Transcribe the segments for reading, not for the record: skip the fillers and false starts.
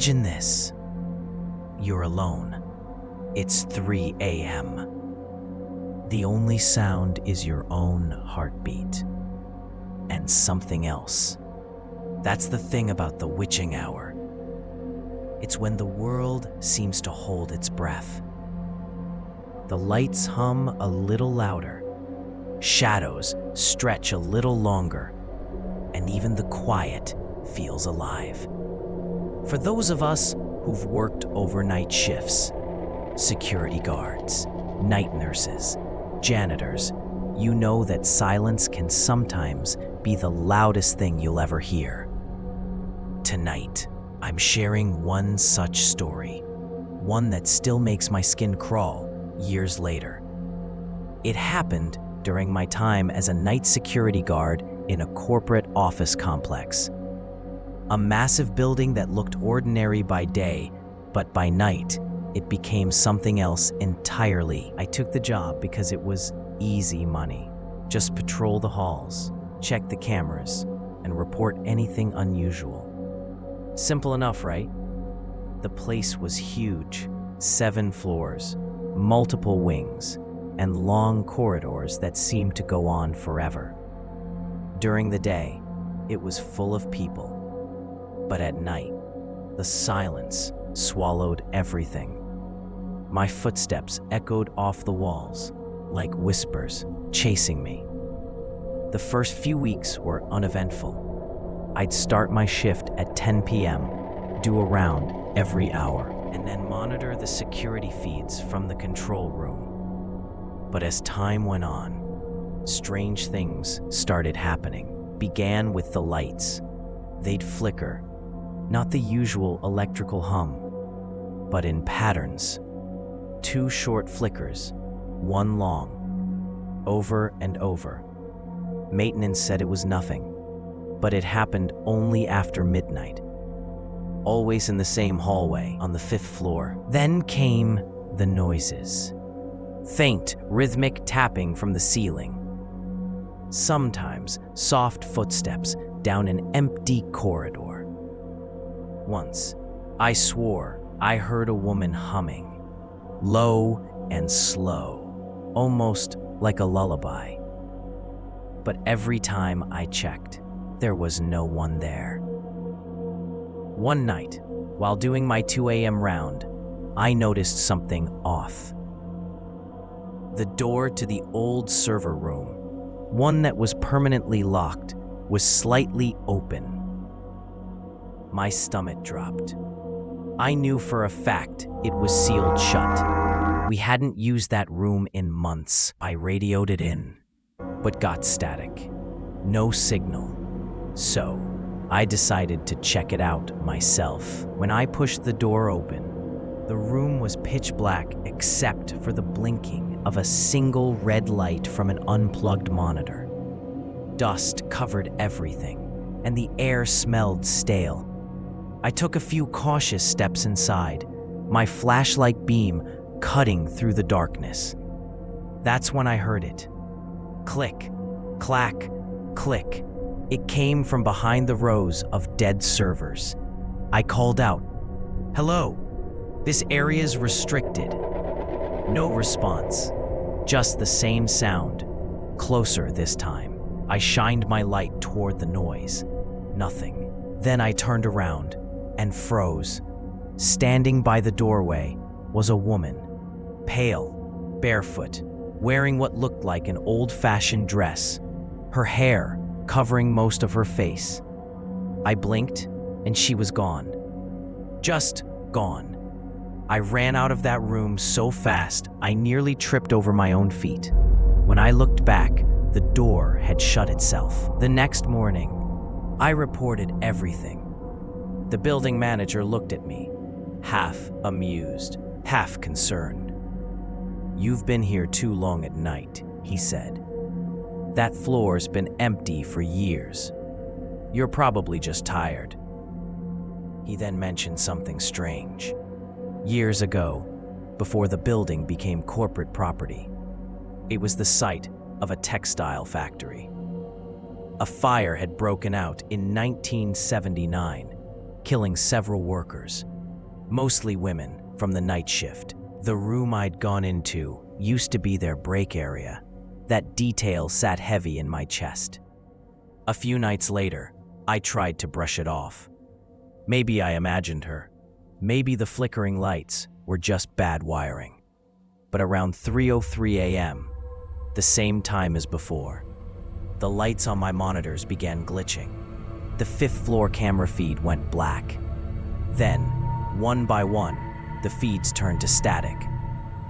Imagine this. You're alone. It's 3 a.m. The only sound is your own heartbeat. And something else. That's the thing about the witching hour. It's when the world seems to hold its breath. The lights hum a little louder, shadows stretch a little longer, and even the quiet feels alive. For those of us who've worked overnight shifts, security guards, night nurses, janitors, you know that silence can sometimes be the loudest thing you'll ever hear. Tonight, I'm sharing one such story, one that still makes my skin crawl years later. It happened during my time as a night security guard in a corporate office complex. A massive building that looked ordinary by day, but by night, it became something else entirely. I took the job because it was easy money. Just patrol the halls, check the cameras, and report anything unusual. Simple enough, right? The place was huge, 7 floors, multiple wings, and long corridors that seemed to go on forever. During the day, it was full of people. But at night, the silence swallowed everything. My footsteps echoed off the walls, like whispers chasing me. The first few weeks were uneventful. I'd start my shift at 10 p.m., do a round every hour, and then monitor the security feeds from the control room. But as time went on, strange things started happening. Began with the lights. They'd flicker, not the usual electrical hum, but in patterns. 2 short flickers, 1 long, over and over. Maintenance said it was nothing, but it happened only after midnight. Always in the same hallway on the 5th floor. Then came the noises. Faint, rhythmic tapping from the ceiling. Sometimes soft footsteps down an empty corridor. Once, I swore I heard a woman humming, low and slow, almost like a lullaby. But every time I checked, there was no one there. One night, while doing my 2 a.m. round, I noticed something off. The door to the old server room, one that was permanently locked, was slightly open. My stomach dropped. I knew for a fact it was sealed shut. We hadn't used that room in months. I radioed it in, but got static. No signal. So, I decided to check it out myself. When I pushed the door open, the room was pitch black except for the blinking of a single red light from an unplugged monitor. Dust covered everything, and the air smelled stale. I took a few cautious steps inside, my flashlight beam cutting through the darkness. That's when I heard it. Click, clack, click. It came from behind the rows of dead servers. I called out, "Hello, this area's restricted." No response, just the same sound, closer this time. I shined my light toward the noise. Nothing. Then I turned around and froze. Standing by the doorway was a woman, pale, barefoot, wearing what looked like an old-fashioned dress, her hair covering most of her face. I blinked, and she was gone. Just gone. I ran out of that room so fast, I nearly tripped over my own feet. When I looked back, the door had shut itself. The next morning, I reported everything. The building manager looked at me, half amused, half concerned. "You've been here too long at night," he said. "That floor's been empty for years. You're probably just tired." He then mentioned something strange. Years ago, before the building became corporate property, it was the site of a textile factory. A fire had broken out in 1979, killing several workers. mostly women from the night shift. The room I'd gone into used to be their break area. That detail sat heavy in my chest. A few nights later, I tried to brush it off. Maybe I imagined her. Maybe the flickering lights were just bad wiring. But around 3:03 a.m., the same time as before, the lights on my monitors began glitching. The fifth floor camera feed went black. Then, one by one, the feeds turned to static,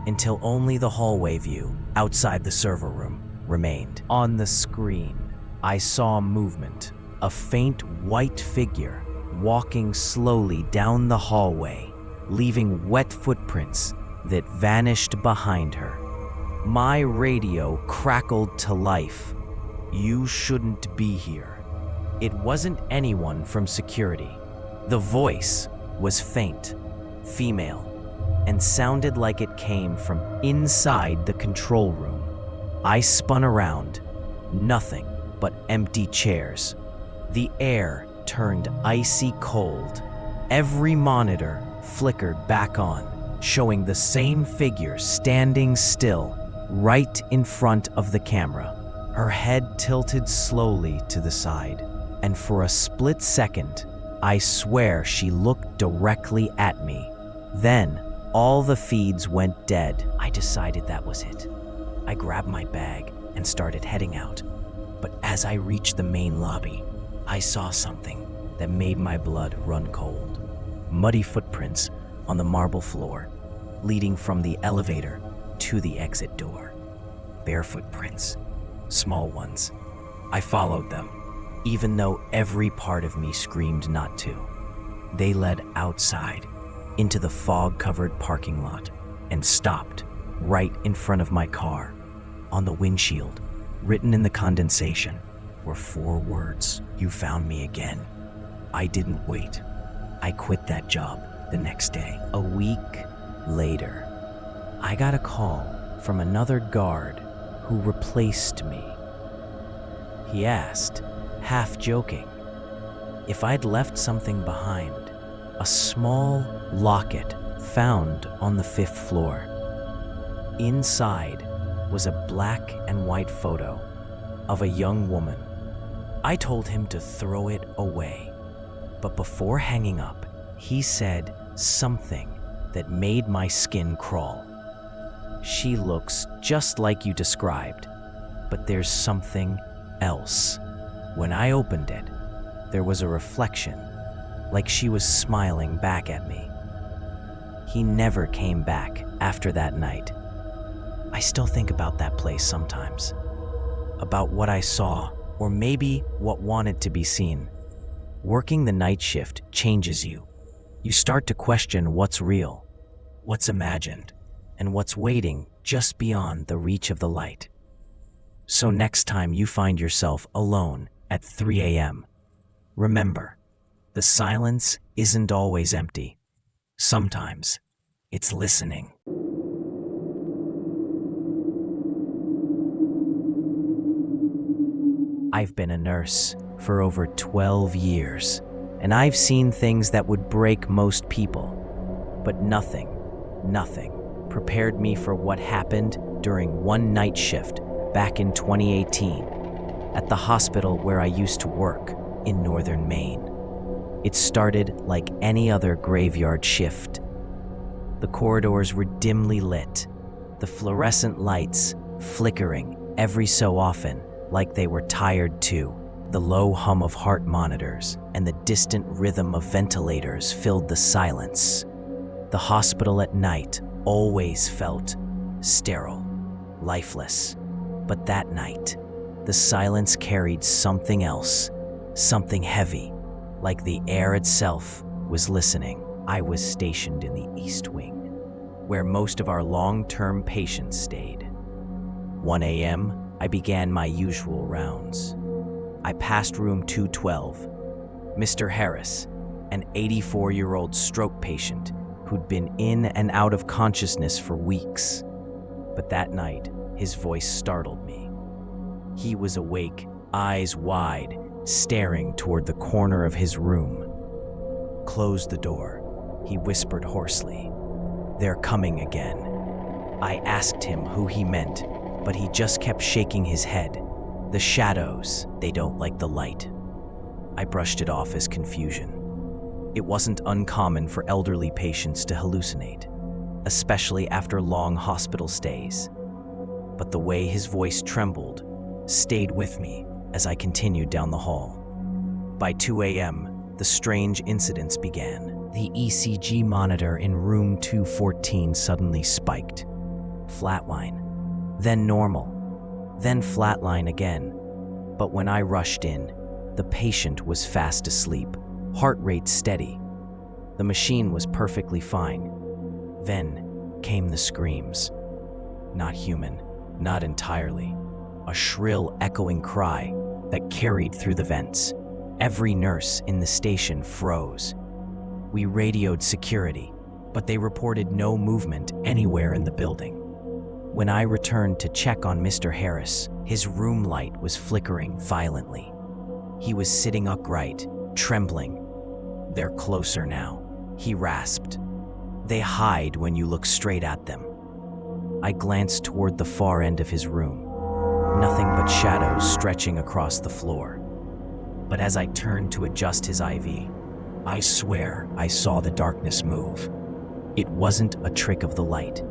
until only the hallway view outside the server room remained. On the screen, I saw movement, a faint white figure walking slowly down the hallway, leaving wet footprints that vanished behind her. My radio crackled to life. "You shouldn't be here." It wasn't anyone from security. The voice was faint, female, and sounded like it came from inside the control room. I spun around. Nothing but empty chairs. The air turned icy cold. Every monitor flickered back on, showing the same figure standing still right in front of the camera. Her head tilted slowly to the side, and for a split second, I swear she looked directly at me. Then, all the feeds went dead. I decided that was it. I grabbed my bag and started heading out. But as I reached the main lobby, I saw something that made my blood run cold. Muddy footprints on the marble floor, leading from the elevator to the exit door. Bare footprints, small ones. I followed them, even though every part of me screamed not to. They led outside, into the fog-covered parking lot, and stopped right in front of my car. On the windshield, written in the condensation, were 4 words: "You found me again." I didn't wait. I quit that job the next day. A week later, I got a call from another guard who replaced me. He asked, half joking, if I'd left something behind, a small locket found on the 5th floor. Inside was a black and white photo of a young woman. I told him to throw it away, but before hanging up, he said something that made my skin crawl. "She looks just like you described, but there's something else." When I opened it, there was a reflection, like she was smiling back at me. He never came back after that night. I still think about that place sometimes, about what I saw, or maybe what wanted to be seen. Working the night shift changes you. You start to question what's real, what's imagined, and what's waiting just beyond the reach of the light. So next time you find yourself alone at 3 a.m., remember, the silence isn't always empty. Sometimes it's listening. I've been a nurse for over 12 years, and I've seen things that would break most people. But nothing prepared me for what happened during one night shift back in 2018 at the hospital where I used to work in northern Maine. It started like any other graveyard shift. The corridors were dimly lit, the fluorescent lights flickering every so often like they were tired too. The low hum of heart monitors and the distant rhythm of ventilators filled the silence. The hospital at night always felt sterile, lifeless. But that night, the silence carried something else, something heavy, like the air itself was listening. I was stationed in the East Wing, where most of our long-term patients stayed. 1 a.m., I began my usual rounds. I passed room 212. Mr. Harris, an 84-year-old stroke patient who'd been in and out of consciousness for weeks. But that night, his voice startled me. He was awake, eyes wide, staring toward the corner of his room. "Close the door," he whispered hoarsely. "They're coming again." I asked him who he meant, but he just kept shaking his head. "The shadows, they don't like the light." I brushed it off as confusion. It wasn't uncommon for elderly patients to hallucinate, especially after long hospital stays. But the way his voice trembled stayed with me as I continued down the hall. By 2 a.m., the strange incidents began. The ECG monitor in room 214 suddenly spiked. Flatline, then normal, then flatline again. But when I rushed in, the patient was fast asleep, heart rate steady. The machine was perfectly fine. Then came the screams. Not human, not entirely. A shrill, echoing cry that carried through the vents. Every nurse in the station froze. We radioed security, but they reported no movement anywhere in the building. When I returned to check on Mr. Harris, his room light was flickering violently. He was sitting upright, trembling. "They're closer now," he rasped. "They hide when you look straight at them." I glanced toward the far end of his room. Nothing but shadows stretching across the floor. But as I turned to adjust his IV, I swear I saw the darkness move. It wasn't a trick of the light.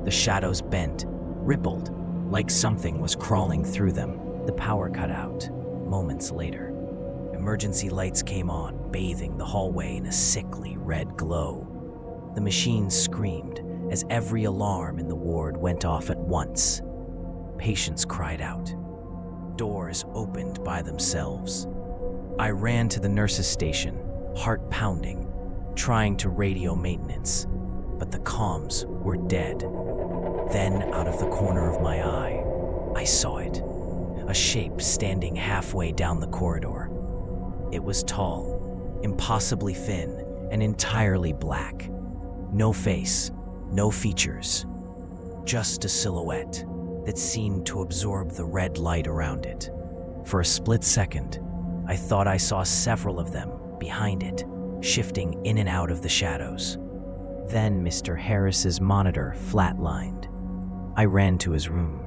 The shadows bent, rippled, like something was crawling through them. The power cut out. Moments later, emergency lights came on, bathing the hallway in a sickly red glow. The machine screamed as every alarm in the ward went off at once. Patients cried out. Doors opened by themselves. I ran to the nurse's station, heart pounding, trying to radio maintenance, but the comms were dead. Then, out of the corner of my eye, I saw it. A shape standing halfway down the corridor. It was tall, impossibly thin, and entirely black. No face, no features. Just a silhouette that seemed to absorb the red light around it. For a split second, I thought I saw several of them behind it, shifting in and out of the shadows. Then Mr. Harris's monitor flatlined. I ran to his room.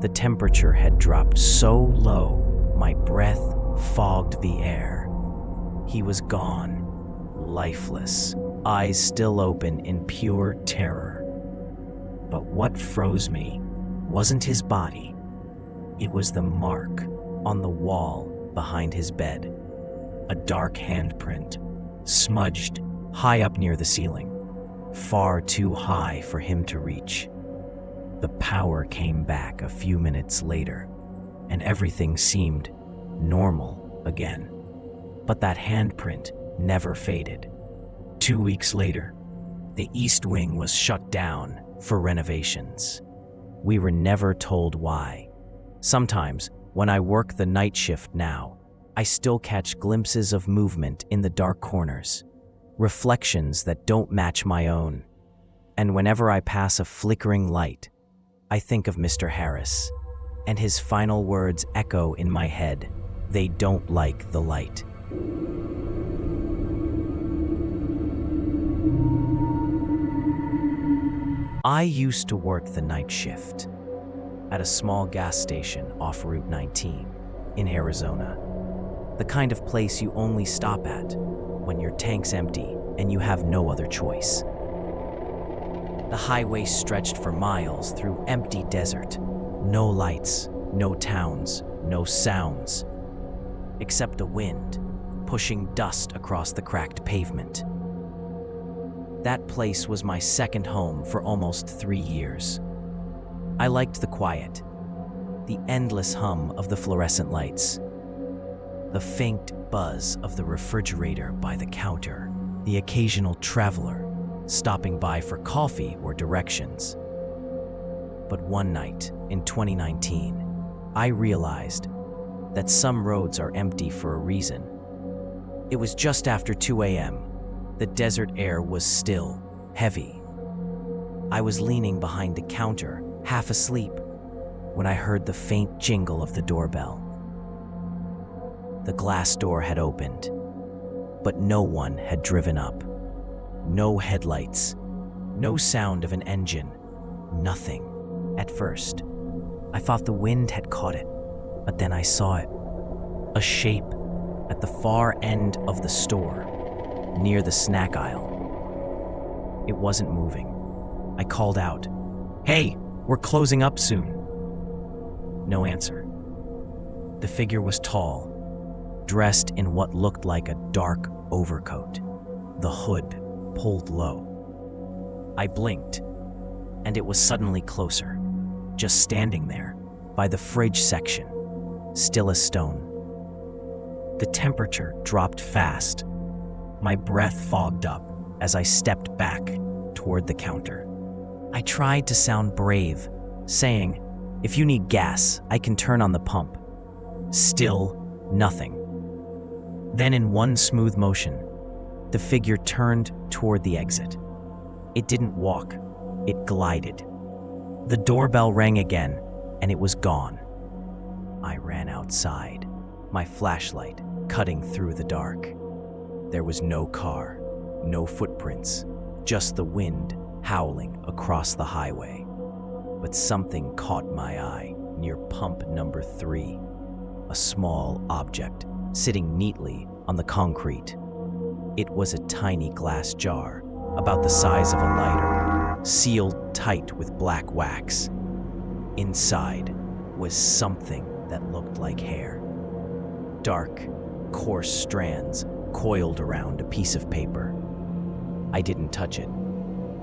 The temperature had dropped so low, my breath fogged the air. He was gone, lifeless, eyes still open in pure terror. But what froze me wasn't his body. It was the mark on the wall behind his bed. A dark handprint, smudged high up near the ceiling, far too high for him to reach. The power came back a few minutes later, and everything seemed normal again. But that handprint never faded. 2 weeks later, the East Wing was shut down for renovations. We were never told why. Sometimes, when I work the night shift now, I still catch glimpses of movement in the dark corners, reflections that don't match my own. And whenever I pass a flickering light, I think of Mr. Harris, and his final words echo in my head. They don't like the light. I used to work the night shift at a small gas station off Route 19 in Arizona. The kind of place you only stop at when your tank's empty and you have no other choice. The highway stretched for miles through empty desert. No lights, no towns, no sounds, except the wind pushing dust across the cracked pavement. That place was my second home for almost 3 years. I liked the quiet, the endless hum of the fluorescent lights, the faint buzz of the refrigerator by the counter, the occasional traveler stopping by for coffee or directions. But one night in 2019, I realized that some roads are empty for a reason. It was just after 2 a.m. The desert air was still, heavy. I was leaning behind the counter, half asleep, when I heard the faint jingle of the doorbell. The glass door had opened, but no one had driven up. No headlights, no sound of an engine, nothing. At first, I thought the wind had caught it, but then I saw it. A shape at the far end of the store, near the snack aisle. It wasn't moving. I called out, "Hey, we're closing up soon." No answer. The figure was tall, dressed in what looked like a dark overcoat, the hood pulled low. I blinked, and it was suddenly closer, just standing there by the fridge section, still as stone. The temperature dropped fast. My breath fogged up as I stepped back toward the counter. I tried to sound brave, saying, "If you need gas, I can turn on the pump." Still nothing. Then in one smooth motion, the figure turned toward the exit. It didn't walk, it glided. The doorbell rang again, and it was gone. I ran outside, my flashlight cutting through the dark. There was no car, no footprints, just the wind howling across the highway. But something caught my eye near pump number 3, a small object sitting neatly on the concrete. It was a tiny glass jar, about the size of a lighter, sealed tight with black wax. Inside was something that looked like hair. Dark, coarse strands coiled around a piece of paper. I didn't touch it.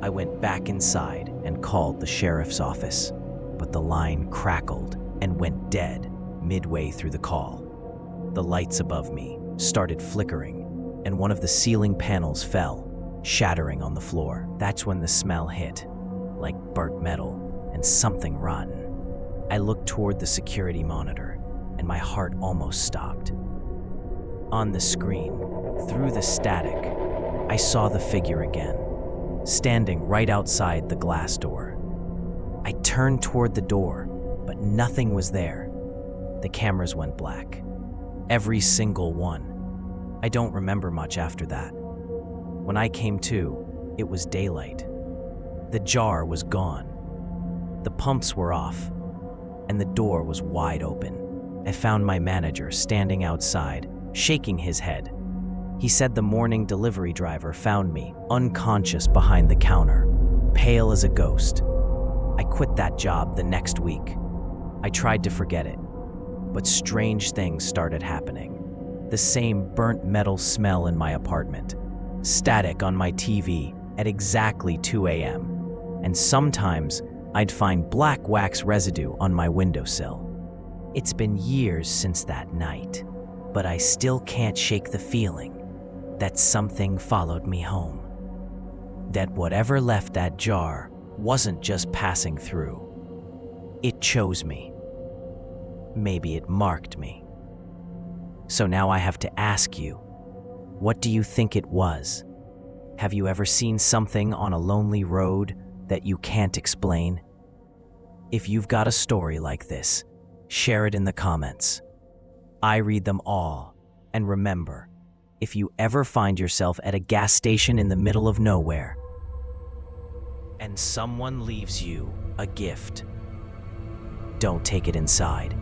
I went back inside and called the sheriff's office, but the line crackled and went dead midway through the call. The lights above me started flickering, and one of the ceiling panels fell, shattering on the floor. That's when the smell hit, like burnt metal and something rotten. I looked toward the security monitor, and my heart almost stopped. On the screen, through the static, I saw the figure again, standing right outside the glass door. I turned toward the door, but nothing was there. The cameras went black. Every single one. I don't remember much after that. When I came to, it was daylight. The jar was gone. The pumps were off, and the door was wide open. I found my manager standing outside, shaking his head. He said the morning delivery driver found me, unconscious behind the counter, pale as a ghost. I quit that job the next week. I tried to forget it, but strange things started happening. The same burnt metal smell in my apartment, static on my TV at exactly 2 a.m., and sometimes I'd find black wax residue on my windowsill. It's been years since that night, but I still can't shake the feeling that something followed me home. That whatever left that jar wasn't just passing through. It chose me. Maybe it marked me. So now I have to ask you, what do you think it was? Have you ever seen something on a lonely road that you can't explain? If you've got a story like this, share it in the comments. I read them all, and remember, if you ever find yourself at a gas station in the middle of nowhere, and someone leaves you a gift, don't take it inside.